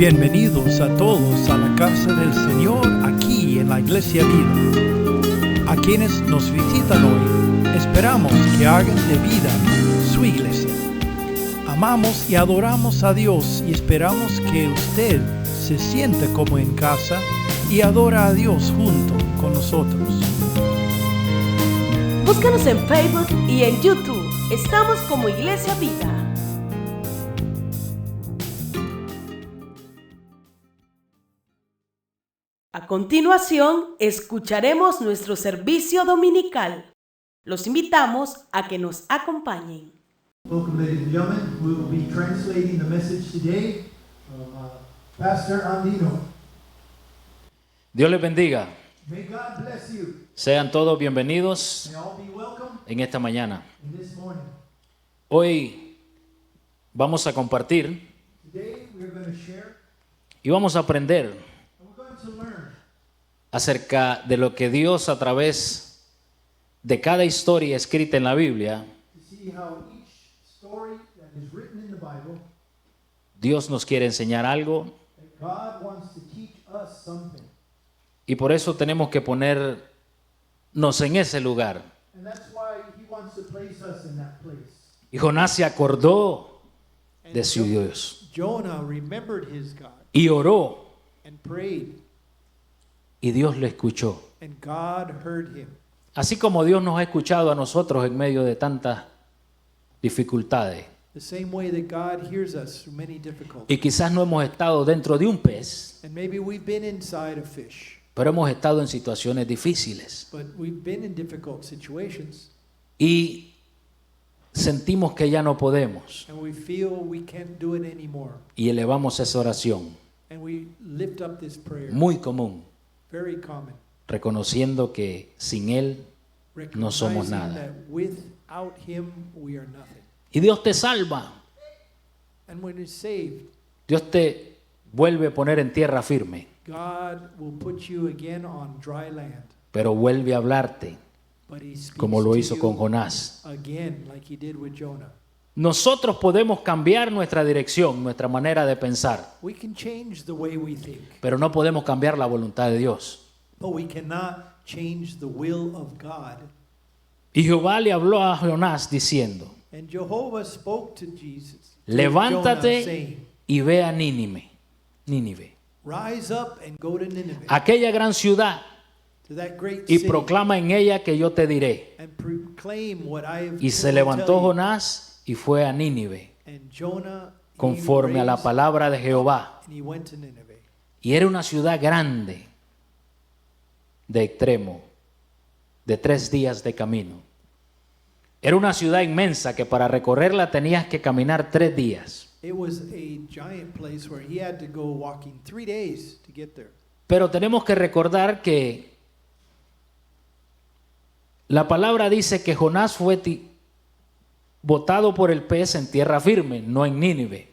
Bienvenidos a todos a la casa del Señor aquí en la Iglesia Vida. A quienes nos visitan hoy, esperamos que hagan de Vida su iglesia. Amamos y adoramos a Dios y esperamos que usted se siente como en casa y adora a Dios junto con nosotros. Búscanos en Facebook y en YouTube. Estamos como Iglesia Vida. A continuación, escucharemos nuestro servicio dominical. Los invitamos a que nos acompañen. Welcome, ladies and gentlemen. We will be translating the message today from Pastor Andino. Dios les bendiga. May God bless you. Sean todos bienvenidos May all be welcome en esta mañana. in this morning. Hoy vamos a compartir Today we are going to share y vamos a aprender and we're going to learn acerca de lo que Dios a través de cada historia escrita en la Biblia, to see how each story that is written in the Bible, Dios nos quiere enseñar algo that God wants to teach us something. y por eso tenemos que ponernos en ese lugar. And that's why he wants to place us in that place. Y Jonás se acordó de su Dios Jonah remembered his God y oró and prayed, y Dios le escuchó. and God heard him. Así como Dios nos ha escuchado a nosotros en medio de tantas dificultades. The same way that God hears us through many difficulties. Y quizás no hemos estado dentro de un pez, And maybe we've been inside a fish, pero hemos estado en situaciones difíciles. but we've been in difficult situations, Y sentimos que ya no podemos. and we feel we can't do it anymore. Y elevamos esa oración, And we lift up this prayer, muy común, very common, reconociendo que sin Él no somos recognizing nada. that without Him we are nothing. Y Dios te salva. And when you're saved, Dios te vuelve a poner en tierra firme, God will put you again on dry land, pero vuelve a hablarte but He speaks como lo to hizo you con Jonás. again like He did with Jonah. Nosotros podemos cambiar nuestra dirección, nuestra manera de pensar, We can change the way we think, pero no podemos cambiar la voluntad de Dios. but we cannot change the will of God. Y Jehová le habló a Jonás diciendo: And Jehovah spoke to Jesus, to levántate Jonah, saying, y ve a Nínive, rise up and go to Nineveh, aquella gran ciudad, to that great y city, proclama en ella que yo te diré. and proclaim what I have Y se will levantó tell you. Jonás y fue a Nínive, And Jonah, he conforme a la raised palabra de Jehová. and he went to Nineveh. Y era una ciudad grande, de extremo, de 3 días de camino. Era una ciudad inmensa que para recorrerla tenías que caminar 3 días. It was a giant place where he had to go walking 3 days to get there. Pero tenemos que recordar que la palabra dice que Jonás fue botado por el pez en tierra firme, no en Nínive.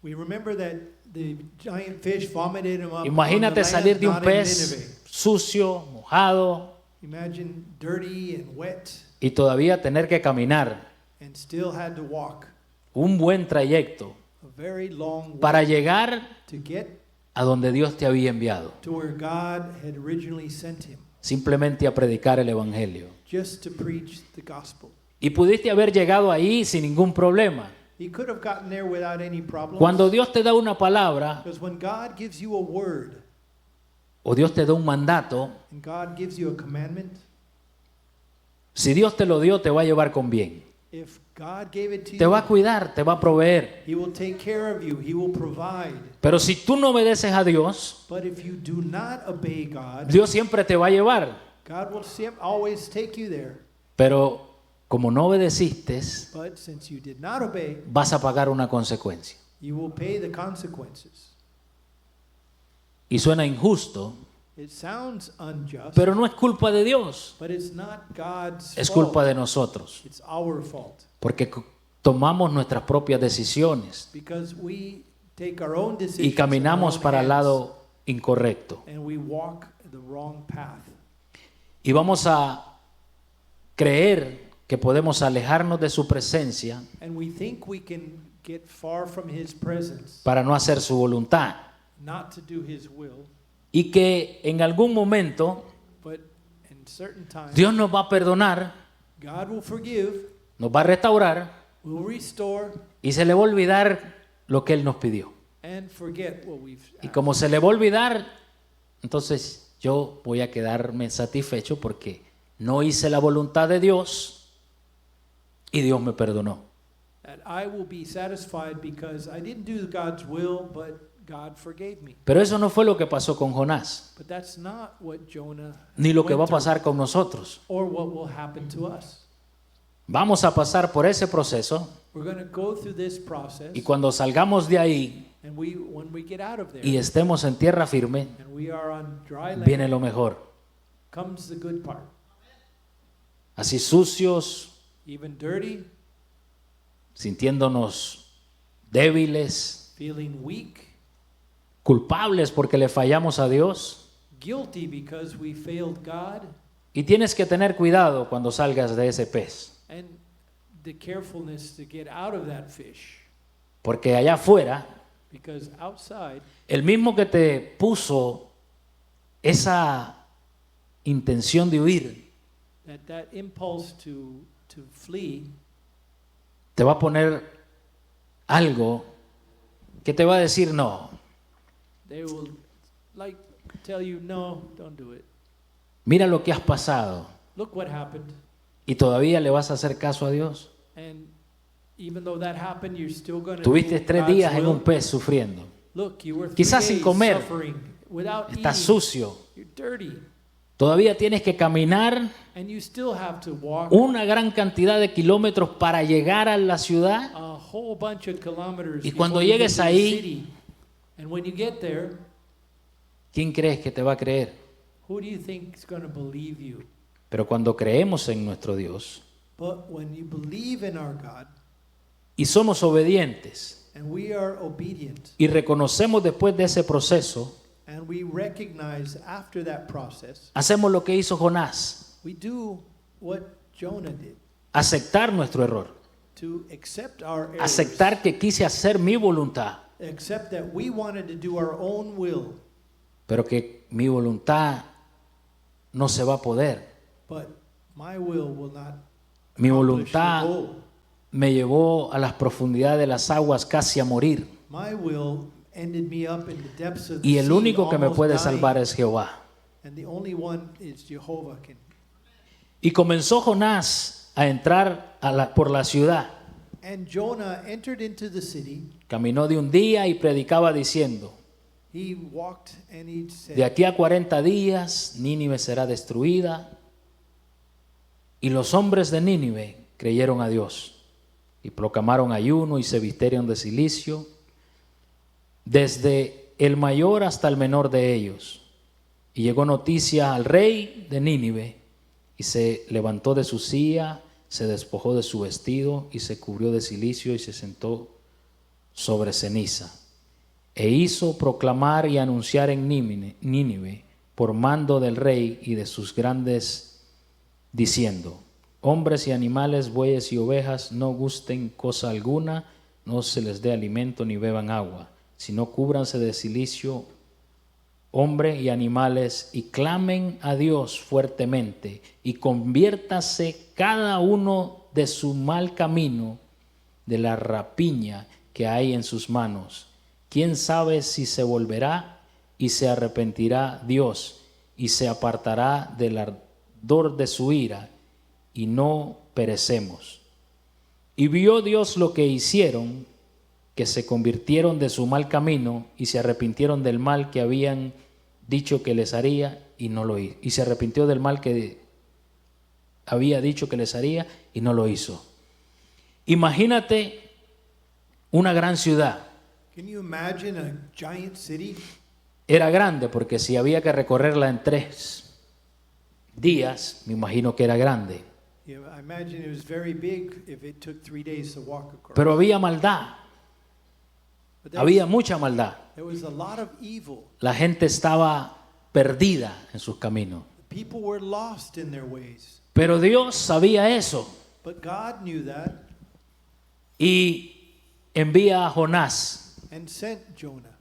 We remember that the giant fish vomited him up. Imagínate on the salir land, de un not in pez Nineveh. sucio, mojado, Imagine dirty and wet, y todavía tener que caminar and still had to walk un buen trayecto a very long way para llegar to get a donde Dios te había enviado, to where God had originally sent him, simplemente a predicar el evangelio. just to preach the gospel. Y pudiste haber llegado ahí sin ningún problema. He could have gotten there without any problems. Cuando Dios te da una palabra Because when God gives you a word o Dios te da un mandato, and God gives you a commandment, si Dios te lo dio, te va a llevar con bien. if God gave it to Te va a you, cuidar, te va a proveer. He will take care of you. He will provide. Pero si tú no obedeces a Dios, But if you do not obey God, Dios siempre te va a llevar. God will always take you there. Pero como no obedeciste, But since you did not obey, vas a pagar una consecuencia. you will pay the consequences. Y suena injusto, It sounds unjust, pero no es culpa de Dios, but it's not God's es fault. culpa de nosotros. It's our fault. Porque tomamos nuestras propias decisiones Because we take our own decisions y caminamos in our own para el hands, lado incorrecto. and we walk the wrong path. Y vamos a creer que podemos alejarnos de su presencia And we think we can get far from His presence, para no hacer su voluntad. not to do his will, y que en algún momento but in certain times, Dios nos va a perdonar, God will forgive, nos va a restaurar will restore, y se le va a olvidar lo que Él nos pidió. and forget what we've Y asked. como se le va a olvidar, entonces yo voy a quedarme satisfecho porque no hice la voluntad de Dios y Dios me perdonó. That I will be satisfied because I didn't do God's will, but God forgave me. Pero eso no fue lo que pasó con Jonás, But that's not what Jonah ni lo que went va a through, pasar con nosotros. or what will happen to us. Vamos a pasar por ese proceso We're going to go through this process, y cuando salgamos de ahí and when we get out of there, y estemos en tierra firme, and we are on dry land, viene lo mejor. comes the good part. Así sucios, Even dirty, sintiéndonos débiles, feeling weak, culpables porque le fallamos a Dios. guilty because we failed God, Y tienes que tener cuidado cuando salgas de ese pez, and the carefulness to get out of that fish. porque allá afuera, Because outside, el mismo que te puso esa intención de huir, that impulse to flee, te va a poner algo que te va a decir no. they will like tell you, no, don't do it. Mira lo que has pasado Look what happened. y todavía le vas a hacer caso a Dios. And even though that happened, you're still going to Tuviste do 3 God's días en will. un pez sufriendo. Look, you were 3 Quizás sin days comer. suffering without Estás eating. sucio. You're dirty. Todavía tienes que caminar And you still have to walk una gran cantidad de kilómetros para llegar a la ciudad. a whole bunch of kilometers Y cuando before you llegues get to the ahí, city. And when you get there, ¿Quién crees que te va a creer? who do you think is going to believe you? Pero cuando creemos en nuestro Dios But when you believe in our God y somos obedientes and we are obedient y reconocemos después de ese proceso, and we recognize after that process, hacemos lo que hizo Jonás, we do what Jonah did, aceptar nuestro error, to accept our errors, aceptar que quise hacer mi voluntad, accept that we wanted to do our own will, pero que mi voluntad no se va a poder. but my will not Mi accomplish the voluntad goal. me llevó a las profundidades de las aguas casi a morir. My will ended me up in the depths of the Y el sea, único que me almost puede dying. salvar es Jehová. And the only one is Jehovah can. Y comenzó Jonás a entrar por la ciudad. And Jonah entered into the city. Caminó de un día y predicaba diciendo: He walked and he said, de aquí a 40 días Nínive será destruida. Y los hombres de Nínive creyeron a Dios y proclamaron ayuno y se vistieron de cilicio, desde el mayor hasta el menor de ellos. Y llegó noticia al rey de Nínive y se levantó de su silla, se despojó de su vestido y se cubrió de cilicio y se sentó sobre ceniza. E hizo proclamar y anunciar en Nínive por mando del rey y de sus grandes, diciendo: hombres y animales, bueyes y ovejas, no gusten cosa alguna, no se les dé alimento ni beban agua, sino cúbranse de cilicio, hombre y animales, y clamen a Dios fuertemente, y conviértase cada uno de su mal camino, de la rapiña que hay en sus manos. ¿Quién sabe si se volverá y se arrepentirá Dios y se apartará del ardor de su ira y no perecemos? Y vio Dios lo que hicieron, que se convirtieron de su mal camino y se arrepintieron del mal que habían dicho que les haría y no lo hizo. Y se arrepintió del mal que había dicho que les haría y no lo hizo. Imagínate una gran ciudad. Can you imagine a giant city? Era grande porque si había que recorrerla en 3 días, me imagino que era grande. Yeah, I imagine it was very big if it took 3 days to walk across. Pero había maldad, But there había mucha maldad. was a lot of evil. La gente estaba perdida en sus caminos. People were lost in their ways. Pero Dios sabía eso But God knew that y envía a Jonás and sent Jonah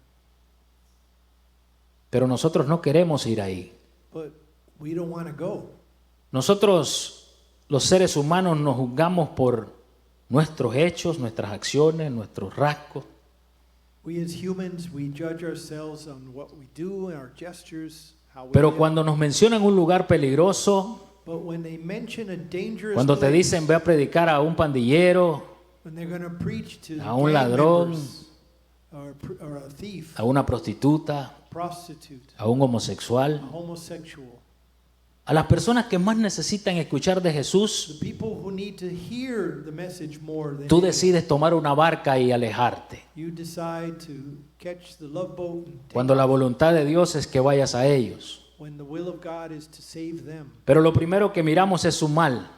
Pero nosotros no queremos ir ahí. but we don't want to go. Nosotros, los seres humanos, nos juzgamos por nuestros hechos, nuestras acciones, nuestros rasgos. We as humans, we judge ourselves on what we do and our gestures, how we Pero live. cuando nos mencionan un lugar peligroso, But when they mention a dangerous cuando te place, dicen ve a predicar a un pandillero, when they're going to preach to a un gang ladrón, members, or a thief, a una prostituta, prostitute, a un homosexual, a homosexual, a las personas que más necesitan escuchar de Jesús, the people who need to hear the message more than tú anyone, decides tomar una barca y alejarte. you decide to catch the love boat and take Cuando la off voluntad de Dios es que vayas a ellos. when the will of God is to save them. Pero lo primero que miramos es su mal,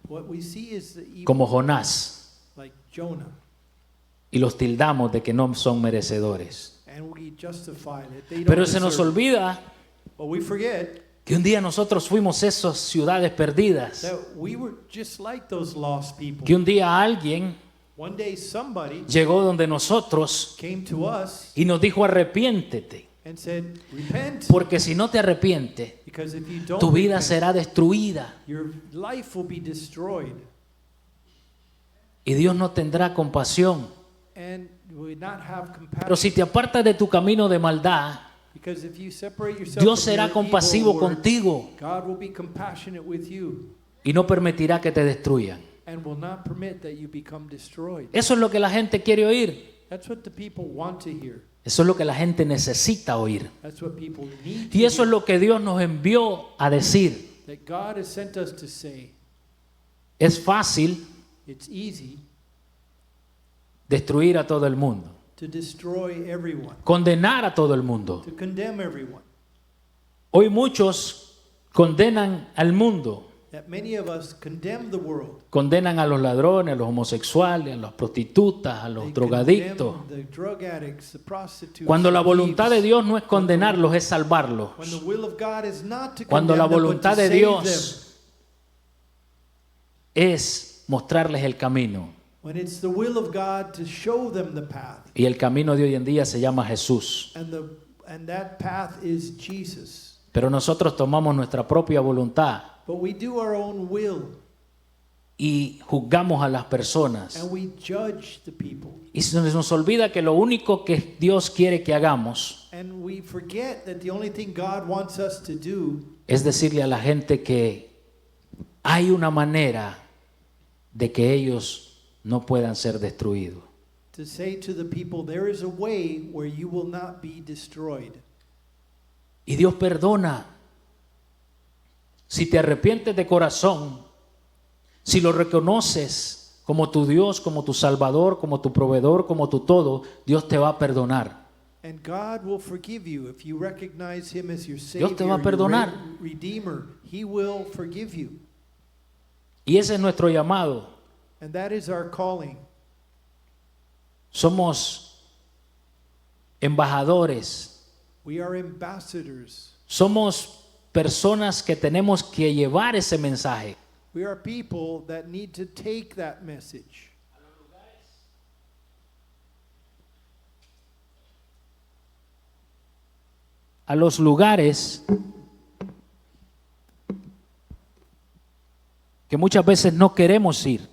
What we see is the evil, como Jonás, like Jonah, y los tildamos de que no son merecedores. and we justify it. They don't Pero se nos deserve it. olvida But we forget que un día nosotros fuimos esas ciudades perdidas, that we were just like those lost people. que un día alguien One day somebody llegó donde nosotros came to us y nos dijo arrepiéntete, and said, repent, porque si no te arrepientes, because if you don't tu vida repent, será destruida your life will be destroyed, y Dios no tendrá compasión. and will not have Pero compassion. si te apartas de tu camino de maldad, Because if you separate yourself Dios from será your compasivo evil works, contigo God will be compassionate with you y no permitirá que te destruyan. and will not permit that you become destroyed. Eso es lo que la gente quiere oír. That's what the people want to hear. Eso es lo que la gente necesita oír. That's what people need Y to eso es hear. lo que Dios nos envió a decir. That God has sent us to say, Es fácil it's easy destruir a todo el mundo, to destroy everyone, condenar a todo el mundo. to condemn everyone. Hoy muchos condenan al mundo, That many of us condemn the world. condenan a los ladrones, a los homosexuales, a las prostitutas, a los They drogadictos. condemn the drug addicts, the prostitutes, Cuando la the voluntad de thieves. Dios no es condenarlos, es salvarlos. When the will of God is not to Cuando la condemn them, but voluntad to de save Dios es mostrarles el camino. them. When it's the will of God to show them the path. Y el camino de hoy en día se llama Jesús. And that path is Jesus. Pero nosotros tomamos nuestra propia voluntad But we do our own will y juzgamos a las personas. and we judge the people. Y se nos olvida que lo único que Dios quiere que hagamos And we forget that the only thing God wants us to do es decirle a la gente que hay una manera de que ellos no puedan ser destruidos. to say to the people, there is a way where you will not be destroyed. Y Dios perdona. Si te arrepientes de corazón, si lo reconoces como tu Dios, como tu Salvador, como tu proveedor, como tu todo, Dios te va a perdonar. And God will forgive you if you recognize Him as your Dios te Savior, va a your perdonar. Redeemer. He will forgive you. Y ese es nuestro llamado. And that is our calling. Somos embajadores. We are ambassadors. Somos personas que tenemos que llevar ese mensaje. We are people that need to take that message. A los lugares que muchas veces no queremos ir,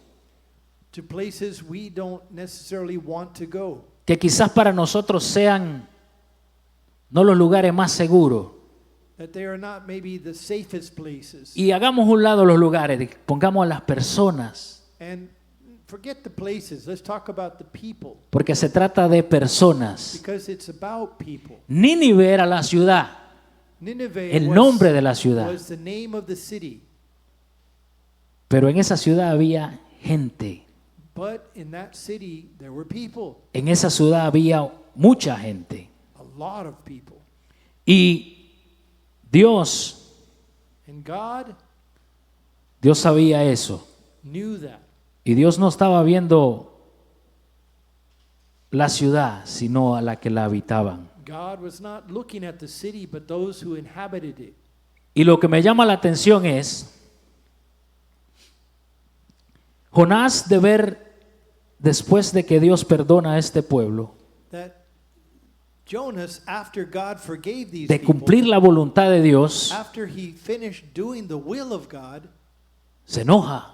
To places we don't necessarily want to go. que quizás para nosotros sean no los lugares más seguros. That they are not maybe the safest places. Y hagamos un lado los lugares, pongamos a las personas, And forget the places. Let's talk about the people. porque se trata de personas. Because it's about people. Nínive era la ciudad, Nineveh el nombre de la ciudad, was the name of the city. pero en esa ciudad había gente. But in that city, there were people. En esa ciudad había mucha gente. A lot of people. Y Dios And God sabía eso. knew that. Y Dios no estaba viendo la ciudad, sino a la que la habitaban. God was not looking at the city, but those who inhabited it. Y lo que me llama la atención es Jonás de ver, después de que Dios perdona a este pueblo, That Jonas, after God forgave these de people, cumplir la voluntad de Dios, after he finished doing the will of God, se enoja,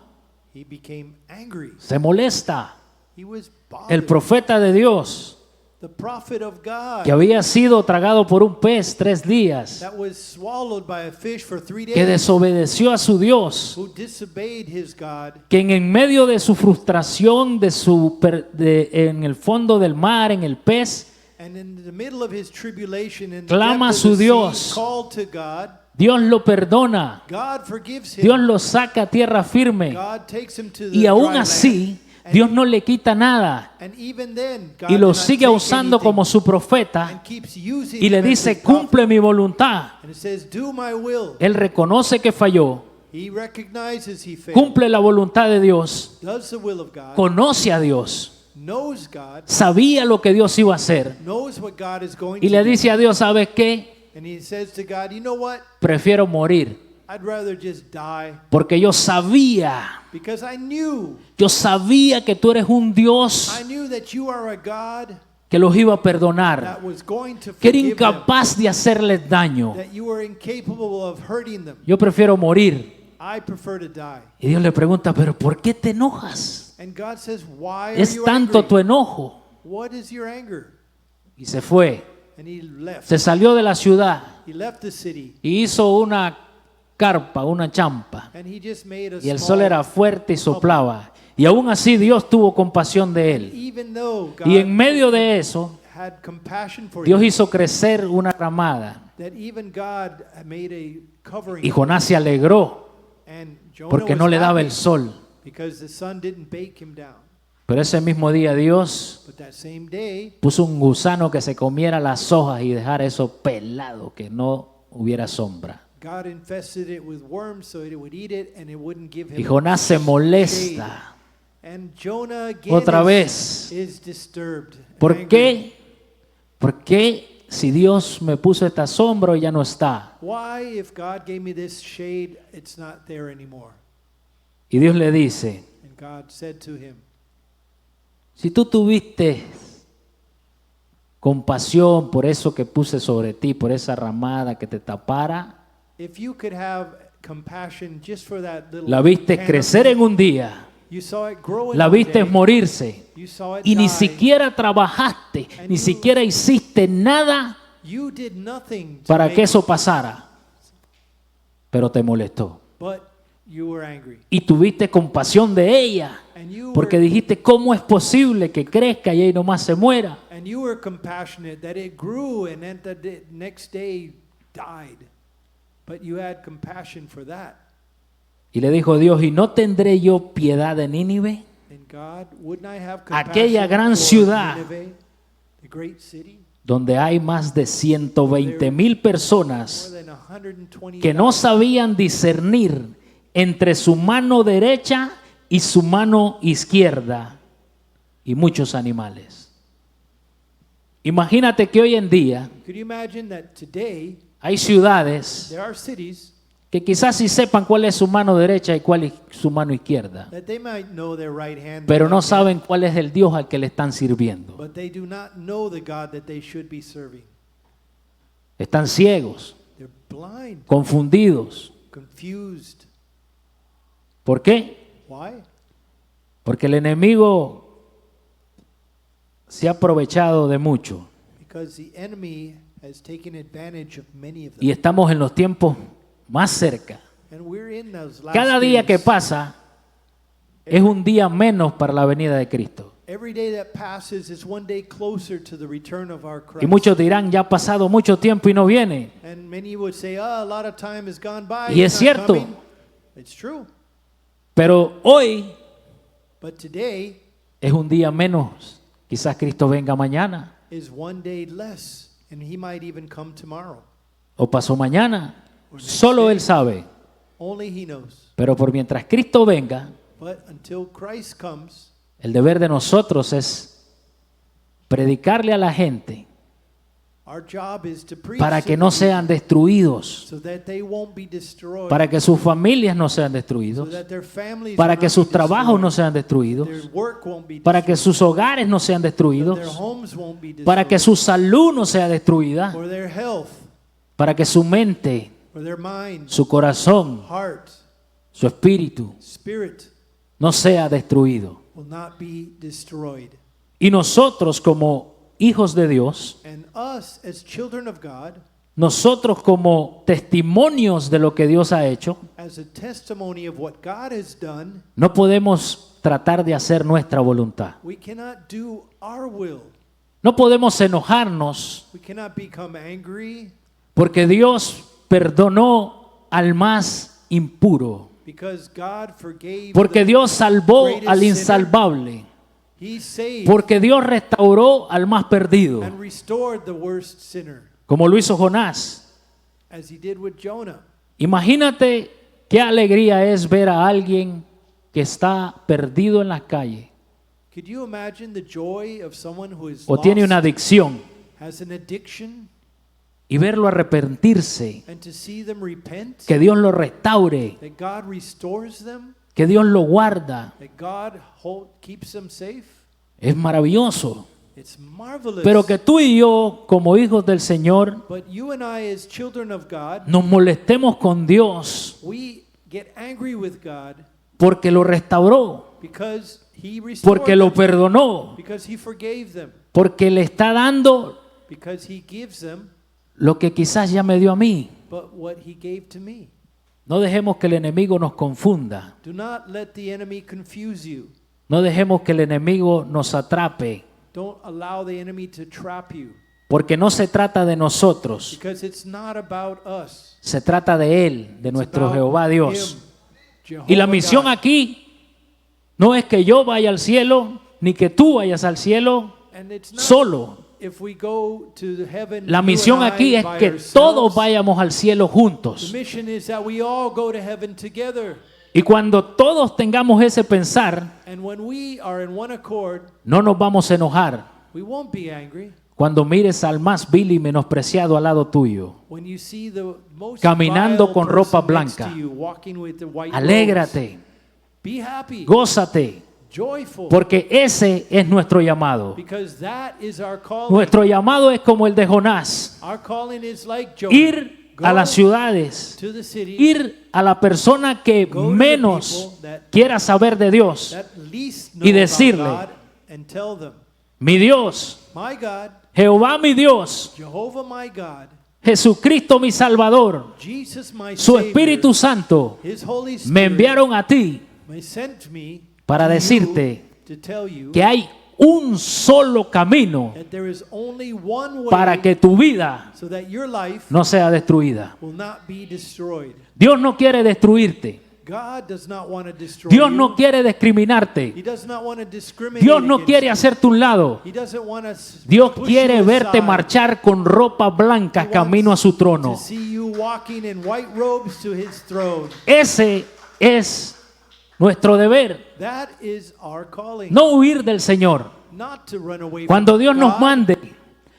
he became angry. se molesta. He was El bothered. profeta de Dios, The prophet of God que había sido tragado por un pez 3 días, that was swallowed by a fish for 3 que days, desobedeció a su Dios, who disobeyed his God, que en medio de su frustración, en el fondo del mar, en el pez, and in the middle of his tribulation in the clama a depth su of the Dios. sea, called to God. Dios lo perdona, God forgives him. Dios lo saca a tierra firme, God takes him to the y aún dry así land, Dios no le quita nada and even then, God y lo did not sigue take usando anything como su profeta and keeps using y le him as dice, his prophet. cumple mi voluntad. And it says, do my will. Él reconoce que falló, He recognizes he failed. cumple la voluntad de Dios, Does the will of God. conoce a Dios, Knows God. sabía lo que Dios iba a hacer Knows what God is going y to le do. dice a Dios, ¿sabes qué? And he says to God, you know what? Prefiero morir I'd rather just die porque yo sabía because I knew que tú eres un Dios that you are a God que los iba a perdonar, that was going to que era forgive them, incapaz de hacerles daño. that you were incapable of hurting them. Yo prefiero morir. I prefer to die. Y Dios le pregunta, ¿pero por qué te enojas? And God says, why are Es you tanto angry? tu enojo. What is your anger? Y se fue, And he left. se salió de la ciudad He left the city y hizo una carpa, una champa. and he just made a Y el small, sol era fuerte y soplaba. Y aún así Dios tuvo compasión de él. even though God Y en medio de eso, had compassion for Dios him, hizo crecer una ramada. that even God made a covering Y Jonás se alegró and Jonah porque was no le daba happy el sol. because the sun didn't bake him down. Pero ese mismo día Dios But that same day, puso un gusano que se comiera las hojas y dejara eso pelado, que no hubiera sombra. God infested it with worms so it would eat it and it wouldn't give him Y Jonás se shade. molesta. And Jonah again Otra vez. is disturbed. ¿Por angry. qué? ¿Por qué si Dios me puso esta sombra y ya no está? Why, if God gave me this shade, it's not there anymore? Y Dios le dice, And God said to him, si tú tuviste compasión por eso que puse sobre ti, por esa ramada que te tapara, if you could have compassion just for that little la viste canopy, crecer en un día, you saw it grow in la one viste day, morirse you saw it y ni die, siquiera trabajaste, And ni you- siquiera hiciste nada you did nothing to para make que eso it, pasara, pero te molestó. but you were angry. Y tuviste compasión de ella, And you porque were, dijiste, ¿cómo es posible que crezca y ahí nomás se muera? and you were compassionate that it grew and then the next day died. But you had compassion for that. Y le dijo Dios, ¿y no tendré yo piedad de Nínive? And God, wouldn't I have compassion Aquella gran for ciudad Nineveh, the great city? Donde hay más de 120,000 personas More than 120 que no sabían discernir entre su mano derecha y su mano izquierda, y muchos animales. Imagínate que hoy en día Could you imagine that today hay ciudades there are cities que quizás sí sepan cuál es su mano derecha y cuál es su mano izquierda, that they might know their right hand, pero no left hand, saben cuál es el Dios al que le están sirviendo. but they do not know the God that they should be serving. Están ciegos, They're blind, confundidos. confused. ¿Por qué? Why? Porque el enemigo se ha aprovechado de mucho. Because the enemy has taken advantage of many of them. Y estamos en los tiempos más cerca. And we're in those last Cada día que days. pasa es un día menos para la venida de Cristo. Every day that passes is one day closer to the return of our Christ. Y muchos dirán, ya ha pasado mucho tiempo y no viene. And many would say, a lot of time has gone by. Y it's es not cierto. coming." It's true. Pero hoy But today es un día menos. Quizás Cristo venga mañana is one day less, and he might even come tomorrow. o pasó mañana. Solo Él sabe. Only he knows. Pero por mientras Cristo venga, But until Christ comes, el deber de nosotros es predicarle a la gente Our job is to preach para to que no them sean destruidos, so that they won't be destroyed, para que sus familias no sean so destruidos, that their families para will que not sus be trabajos no destroyed, sean destruidos, their work won't be para que destroyed, sus hogares no sean their destruidos, homes won't be destroyed, para que su salud no sea destruida, or their health, para que su mente, or their mind, su corazón, heart, su espíritu spirit no sea destruido. will not be destroyed. Y nosotros como hijos de Dios, And us as children of God, nosotros como testimonios de lo que Dios ha hecho, as a testimony of what God has done, no podemos tratar de hacer nuestra voluntad. we cannot do our will. No podemos enojarnos We cannot become angry porque Dios perdonó al más impuro, because God forgave porque the Dios salvó greatest al sinner. insalvable, He saved porque Dios restauró al más perdido, and restored the worst sinner, como lo hizo Jonás. as he did with Jonah. Imagínate qué alegría es ver a alguien que está perdido en las calles Could you imagine the joy of someone who is o tiene lost, una adicción has an addiction, y verlo arrepentirse, and to see them repent, que Dios lo restaure, that God restores them, que Dios lo guarda? that God keeps them safe? Es maravilloso. It's marvelous. Pero que tú y yo, como hijos del Señor, But you and I, as children of God, nos molestemos con Dios we get angry with God porque lo restauró, because He restored porque lo them, perdonó, because He forgave them, porque le está dando because He gives them, lo que quizás ya me dio a mí. but what He gave to me. No dejemos que el enemigo nos confunda. Do not let the enemy confuse you. No dejemos que el enemigo nos atrape, Don't allow the enemy to trap you, porque no se trata de nosotros, because it's not about us. se trata de Él, de It's nuestro about Jehová Dios. Him, Y la Jehovah misión God. aquí no es que yo vaya al cielo, ni que tú vayas al cielo And it's not solo. if we go to the heaven, La you misión and I aquí es by que ourselves. todos vayamos al cielo The juntos. mission is that we all go to heaven together. Y cuando todos tengamos ese pensar, And when we are in one accord, no nos vamos a enojar we won't be angry. cuando mires al más vil y menospreciado al lado tuyo. When you see the most Caminando vile con ropa person next blanca. to you, walking with the white Alégrate, robes, be happy, gózate, joyful, porque ese es nuestro llamado. because that is our calling. Nuestro llamado es como el de Jonás: Our calling is like Jonah. ir Go a las ciudades, to the city, ir a la persona que Go to the menos people that- quiera saber de Dios that least know y decirle: about God, and tell them, mi Dios, my God, Jehová mi Dios, Jehovah my God, Jesucristo mi Salvador, Jesus my su Savior, Espíritu Santo His Holy Spirit, me enviaron a ti me sent me para to decirte you, to tell you que hay un solo camino that there is only one way para que tu vida so that your life no sea destruida. will not be destroyed. Dios no quiere destruirte. God does not want to destroy Dios you. no quiere discriminarte. He does not want to discriminate Dios no against quiere you. hacerte un lado. He doesn't want to Dios push quiere you verte aside. marchar con ropa blanca He camino a wants su trono. to see you walking in white robes to His throne. Ese es nuestro deber. That is our calling. No huir del Señor. Not to run away Cuando from Dios nos God, mande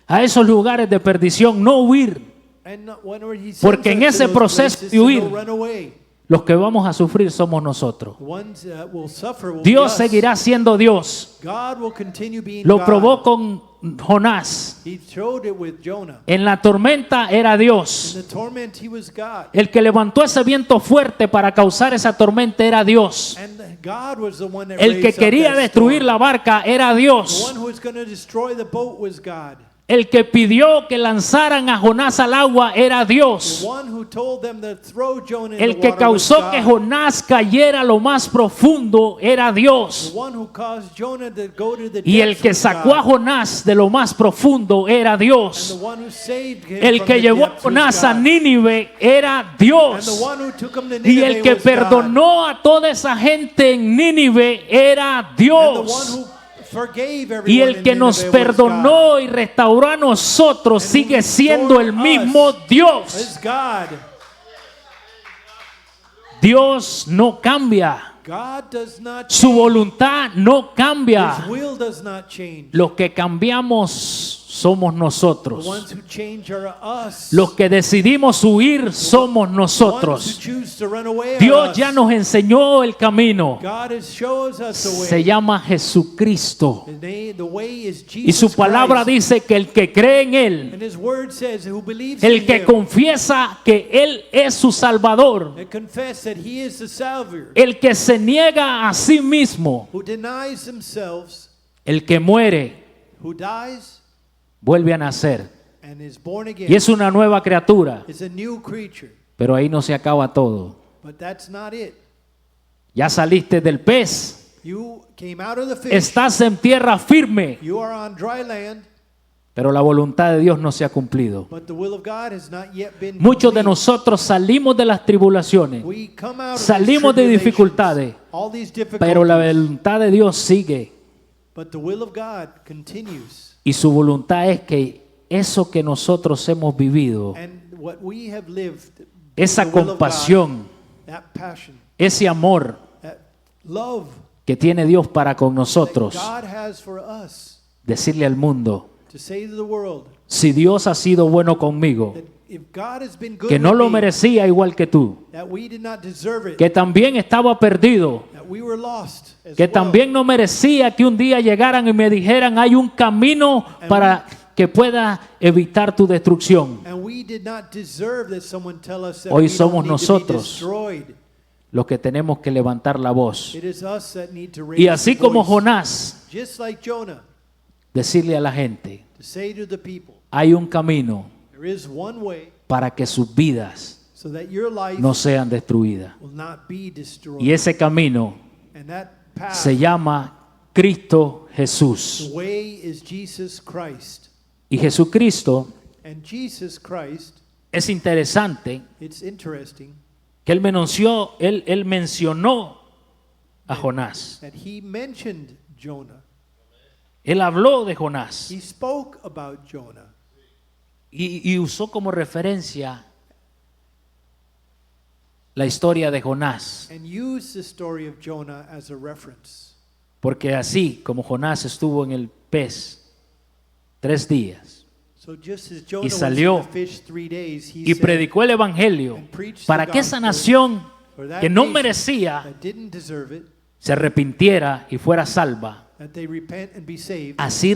a esos lugares de perdición, no huir. and not whenever He sends Porque en us to ese those proceso places de to huir, no run away. Los que vamos a sufrir somos nosotros. The ones that will suffer will be Dios us. seguirá siendo Dios. God will continue being Lo God. probó con Jonás. He showed it with Jonah. En la tormenta era In Dios. the torment, he was God. El que levantó ese viento fuerte para causar esa tormenta era Dios. And God was the one that El que raised up quería that destruir storm. la barca era The Dios. one who was going to destroy the boat was God. El que pidió que lanzaran a Jonás al agua era The Dios. one who told them to throw Jonah in El the que water causó was que God. Jonás cayera a lo más profundo era The Dios. one who caused Jonah to go to the Y el depths que was sacó a God. Jonás de lo más profundo era And Dios. the one who saved him El from que the llevó a depths was Jonás a God. Nínive era And the Dios. one who took him to Y Nineveh el que was God. perdonó a toda esa gente en Nínive era And the one Dios. who forgave everyone Y el in que nos Nineveh was God. perdonó y restauró a nosotros And who sigue siendo el restored mismo us Dios. is God. Dios no cambia. God does not Su change. voluntad no cambia. His will does not change. Los que cambiamos somos The nosotros. ones who change are us. Los que decidimos huir somos The ones who nosotros. choose to run away are Dios us. ya nos enseñó el camino. God has shows us the way. Se llama Jesucristo. The way is Jesus Y su palabra Christ. dice que el que cree en Él, And his word says, who believes el in que him, confiesa que Él es su Salvador, and confess that he is the Savior, el que se niega a sí mismo, who denies themselves, el que muere, who dies vuelve a nacer. and is born again, Y es una nueva criatura. is a new creature. Pero ahí no se acaba todo. But that's not it. Ya saliste del pez, You came out of the fish. estás en tierra firme, You are on dry land, pero la voluntad de Dios no se ha cumplido. but the will of God has not yet been Muchos de complete. nosotros salimos de las tribulaciones, We come out of salimos these de tribulations, dificultades, all these pero la difficulties, voluntad de Dios sigue. but the will of God continues. Y su voluntad es que eso que nosotros hemos vivido, And what we have lived, esa the will of compasión, God, that passion, ese amor that love que tiene Dios para con that nosotros, God has for us, decirle al mundo, to say to the world si Dios ha sido bueno conmigo, that if God has been good que no with lo me, merecía igual que tú, that we did not deserve it, que también estaba perdido, that we were lost as que well, también no merecía que un día llegaran y me dijeran, hay un camino para que pueda evitar tu destrucción. and we did not deserve that someone tell us that Hoy we somos don't need to be nosotros destroyed. Los que tenemos que levantar la voz. It is us that need to raise Y así the como voice. Jonás, Just like Jonah, decirle a la gente, to say to the people, hay un camino there is one way para que sus vidas so that your life no sean destruidas. will not be destroyed. Y ese camino And that path, se llama Cristo the Jesús. way is Jesus Christ. Y Jesucristo, And Jesus Christ, es interesante it's interesting que él mencionó a Jonás. that he mentioned Jonah. Él habló de Jonás He spoke about Jonah y usó como referencia la historia de Jonás. and used the story of Jonah as a reference. Porque así como Jonás estuvo en el pez 3 días So just as Jonah salió was in the fish 3 days, he y said, predicó el evangelio para que esa nación for that que no nation merecía that didn't deserve it, se arrepintiera y fuera salva, that they repent and be saved, así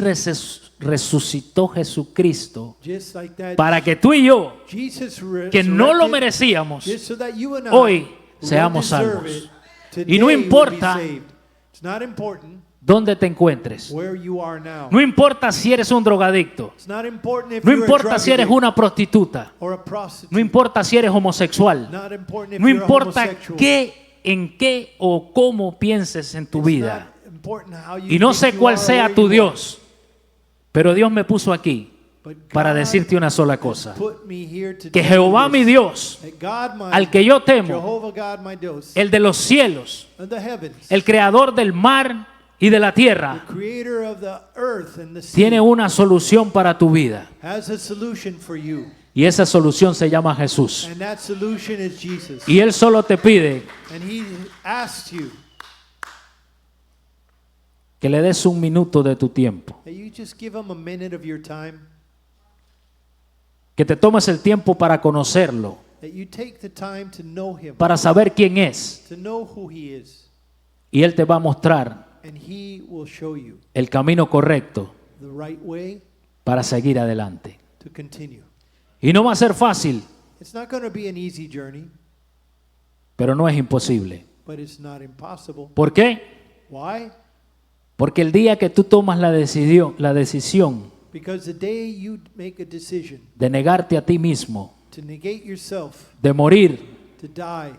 resucitó Jesucristo just like that, para que tú y yo, Jesus que no lo resurrected, merecíamos, just so that you and I, hoy who seamos don't deserve salvos. it, today Y no would be importa saved. It's not important dónde te encuentres. where you are now. No importa si eres un drogadicto. It's not important if No you're a importa drug si eres addict una prostituta. or a prostitute. No importa si eres homosexual. Not important if No you're importa homosexual. en qué o cómo pienses en tu It's vida. not important how you Y no think sé you cuál are or sea where tu you are. Dios, pero Dios me puso aquí But para God decirte una sola cosa. put me here to Que tell you Jehová this, mi Dios, that God, my al que yo temo, Jehovah God, my Dios, el de los cielos, of the heavens, el creador del mar y de la tierra, the creator of the earth and the sea, tiene una solución para tu vida. has a solution for you. Y esa solución se llama Jesús. And that solution is Jesus. Y Él solo te pide And he asks you que le des un minuto de tu tiempo. that you just give him a minute of your time, Que te tomes el tiempo para conocerlo, that you take the time to know him, para saber quién es. to know who he is. Y Él te va a mostrar And he will show you el camino correcto the right way para seguir adelante. to continue. Y no va a ser fácil, It's not going to be an easy journey, pero no es imposible. but it's not impossible. ¿Por qué? Why? Porque el día que tú tomas la decisión Because the day you make a decision de negarte a ti mismo, to negate yourself, de morir, to die,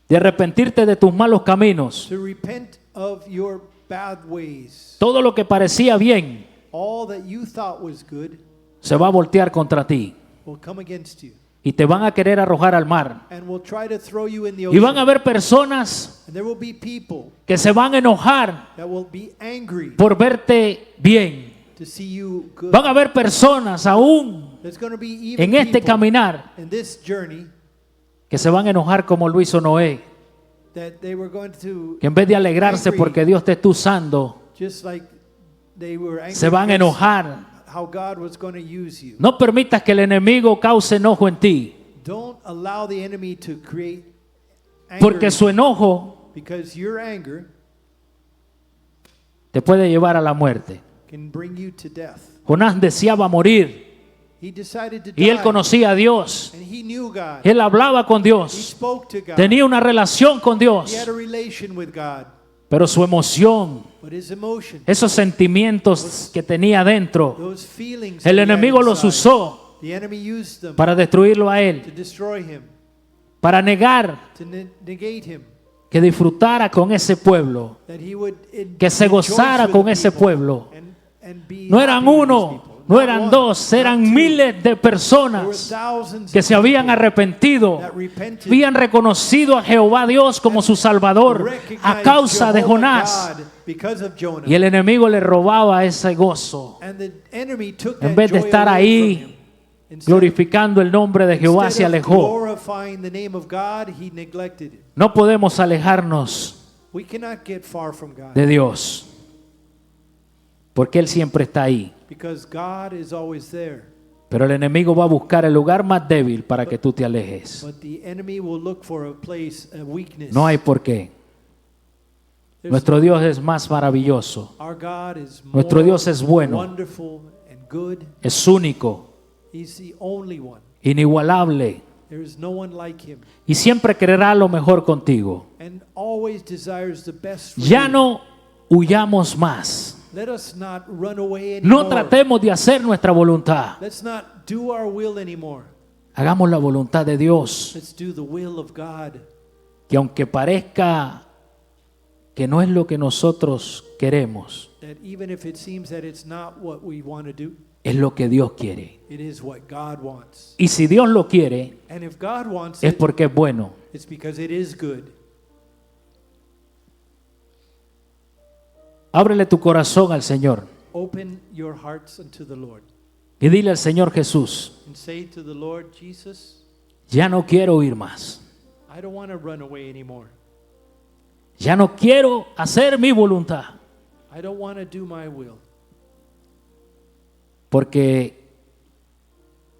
de arrepentirte de tus malos caminos, to repent of your bad ways, todo lo que parecía bien all that you thought was good se va a voltear contra ti will come against you y te van a querer arrojar al mar. and will try to throw you in the Y van a ocean. haber personas And there will be people que se van a enojar that will be angry por verte bien. to see you good. Van a haber personas aún There's going to be even en este people caminar in this journey que se van a enojar como lo hizo Noé, that they were going to, que en vez de alegrarse angry, porque Dios te está usando, just like they were angry se van a against enojar how God was going to use you. No permitas que el enemigo cause enojo en ti, Don't allow the enemy to create anger porque su enojo because your anger te puede llevar a la muerte. can bring you to death. Jonás deseaba morir He decided to y él die, conocía a Dios. and he knew God. Él hablaba con He Dios, spoke to God. tenía una relación con Dios, He had a relation with God, pero su emoción, but his emotion, esos sentimientos que tenía dentro, those feelings, el that he had enemigo los inside, usó the enemy used them para destruirlo a to él, destroy him, para negar to negate him, que disfrutara con ese pueblo, that he would que se rejoice gozara with con the ese people pueblo. and be No eran happy with these uno, people. no Not eran one, dos, not eran two. miles de There were personas thousands que of se habían people arrepentido, that repented, habían reconocido a Jehová Dios como su Salvador a recognized causa de Jehovah Jonás. God because of Jonah. Y el enemigo le robaba ese gozo. And the enemy took En that vez de joy estar away ahí from him. Instead glorificando el nombre de Jehová, se of alejó. glorifying the name of God, he neglected it. No podemos alejarnos We cannot get far from God de Dios, porque Él siempre está ahí. because God is always there. Pero el enemigo va a buscar el lugar más débil para que tú te alejes. But the enemy will look for a place, a weakness. No hay por qué. There's Nuestro Dios es más maravilloso, Our God is Nuestro more Dios es bueno. wonderful and good. es único, He's the only one. inigualable, There is no one like him. y siempre querrá lo mejor contigo. And always desires the best for Ya you. no huyamos más. Let us not run away No anymore. tratemos de hacer nuestra voluntad. Let's not do our will anymore. Hagamos la voluntad de Dios, Let's do the will of God. que aunque parezca que no es lo que nosotros queremos, That even if it seems that it's not what we want to do, es lo que Dios quiere. it is what God wants. Y si Dios lo quiere, And if God wants es it, porque es bueno. it's because it is good. Ábrele tu corazón al Señor Open your hearts unto the Lord y dile al Señor Jesús, and say to the Lord Jesus, ya no quiero ir más. I don't want to run away anymore. Ya no quiero hacer mi voluntad, I don't want to do my will. porque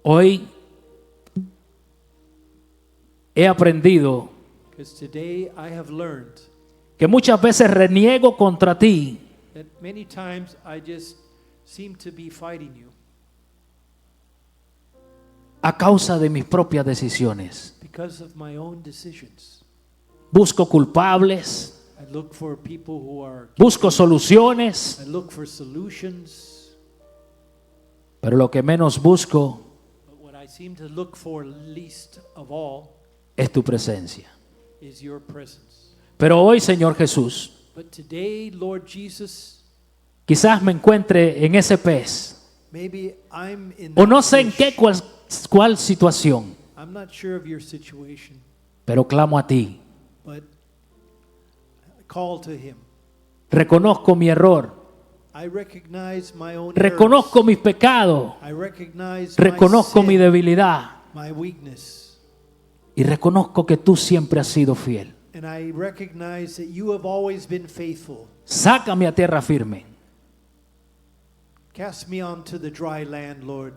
hoy he aprendido Because today I have learned que muchas veces reniego contra ti that many times I just seem to be fighting you a causa de mis propias decisiones. because of my own decisions. Busco culpables, I look for people who are, busco soluciones, I look for solutions, pero lo que menos busco but what I seem to look for least of all es tu presencia. is your presence. Pero hoy, Señor Jesús, But today, Lord Jesus, quizás me encuentre en ese pez, maybe I'm in o that no sé en fish. qué cuál situación, I'm not sure of your situation, pero clamo a ti. but call to him. Reconozco mi error, I recognize my own reconozco errors. mis pecados, I recognize reconozco my mi sin, debilidad my weakness, y reconozco que tú siempre has sido fiel. and I recognize that you have always been faithful. Sácame a tierra firme, Cast me onto the dry land, Lord.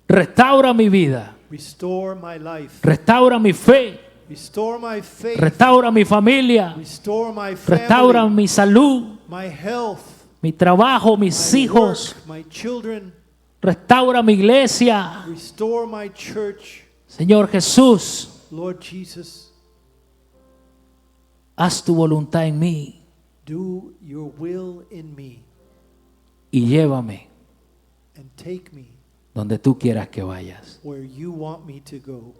restaura mi vida, Restore my life. restaura mi fe, Restore my faith. restaura mi familia, Restore my restaura family, mi salud, my health, mi trabajo, mis my hijos, work, my children. restaura mi iglesia. Restore my church, Señor Jesús, Lord Jesus. haz tu voluntad en mí Do your will in me y llévame and take me donde tú quieras que vayas. where you want me to go.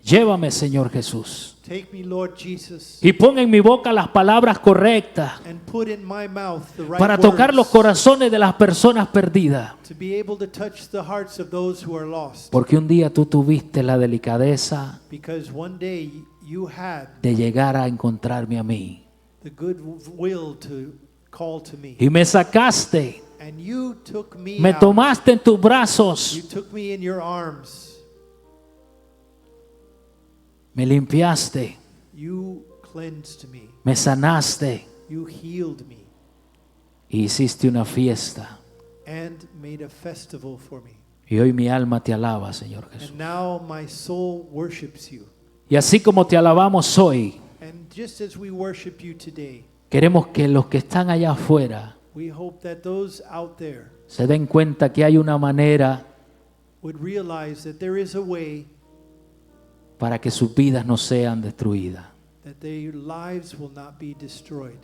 Llévame, Señor Jesús, Take me, Lord Jesus, y pon en mi boca las palabras correctas and put in my mouth the right para tocar los words corazones de las personas perdidas. to be able to touch the hearts of those who are lost. Porque un día tú tuviste la delicadeza Because one day you had de llegar a encontrarme a mí the good will to call to me. y me sacaste, And you took me me out. tomaste en tus brazos, You took me in your arms. me limpiaste, You cleansed me. me sanaste You healed me. y hiciste una fiesta and made a festival for me. Y hoy mi alma te alaba, Señor Jesús. And now my soul worships you. Y así como te alabamos hoy, And just as we worship you today, queremos que los que están allá afuera we hope that those out there se den cuenta que hay una manera would realize that there is a way para que sus vidas no sean destruidas. that their lives will not be destroyed.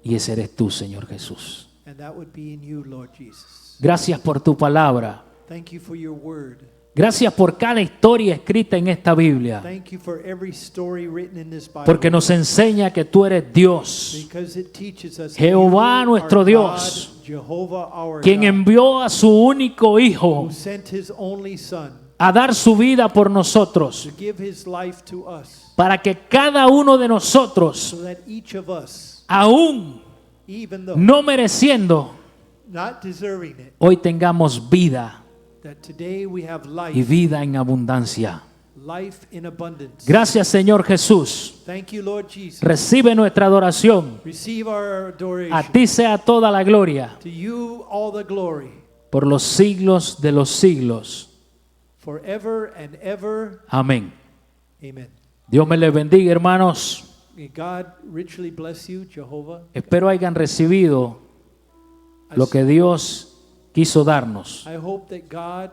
Y ese eres tú, Señor Jesús. And that would be in you, Lord Jesus. Gracias por tu palabra. Thank you for your word. Gracias por cada historia escrita en esta Biblia. Thank you for every story written in this Bible. Porque nos enseña que tú eres Dios, Because it teaches us that Jehová you nuestro are Dios, God, Jehovah our quien God, envió a su único Hijo who sent his only son a dar su vida por nosotros, to give his life to us, para que cada uno de nosotros, so that each of us, aún even though no mereciendo, not deserving it, hoy tengamos vida that today we have y life, vida en abundancia. life in abundance. Gracias, Señor Jesús. Thank you, Lord Jesus. Recibe nuestra adoración. Receive our A adoration. ti sea toda la gloria To you all the glory, por los siglos de los siglos. forever and ever. Amén. Amen. Dios me les bendiga, hermanos. May God richly bless you, Jehovah. Espero hayan recibido lo que Dios quiso darnos, I hope that God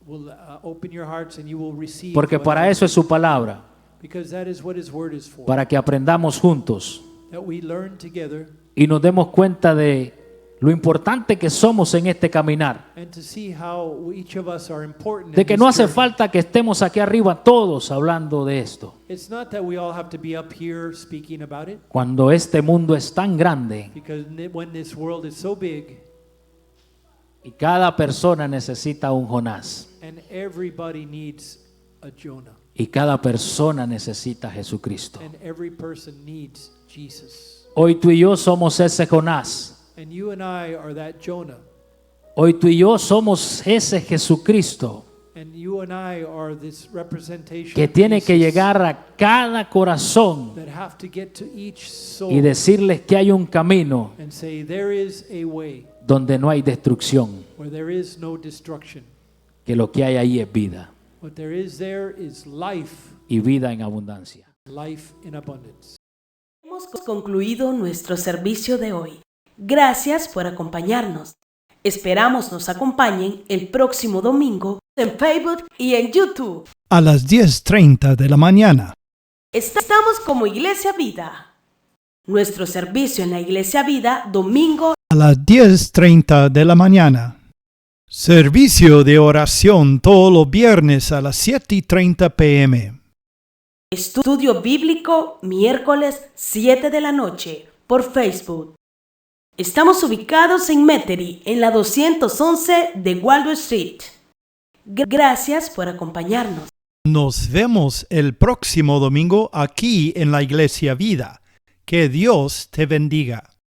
will open your hearts and you will receive. porque what para I- eso es su palabra, Because that is what His Word is for. para que aprendamos juntos That we learn together y nos demos cuenta de lo importante que somos en este caminar, and to see how each of us are important. de in que this no hace journey. falta que estemos aquí arriba todos hablando de esto. It's not that we all have to be up here speaking about it, Cuando este mundo es tan grande because when this world is so big y cada persona necesita un Jonás and everybody needs a Jonah y cada persona necesita a Jesucristo. and every person needs Jesus. Hoy tú y yo somos ese Jonás. And you and I are that Jonah. Hoy tú y yo somos ese Jesucristo And you and I are this representation que of tiene que Jesus llegar a cada corazón that have to get to each soul y decirles que hay un camino and say there is a way donde no hay destrucción, where there is no destruction. que lo que hay ahí es vida What there is life, y vida en abundancia. life in abundance. Hemos concluido nuestro servicio de hoy. Gracias por acompañarnos. Esperamos nos acompañen el próximo domingo en Facebook y en YouTube. A las 10:30 de la mañana. Estamos como Iglesia Vida. Nuestro servicio en la Iglesia Vida, domingo A las 10:30 de la mañana. Servicio de oración todos los viernes a las 7:30 p.m. Estudio Bíblico, miércoles 7 de la noche, por Facebook. Estamos ubicados en Metairie, en la 211 de Waldo Street. Gracias por acompañarnos. Nos vemos el próximo domingo aquí en la Iglesia Vida. Que Dios te bendiga.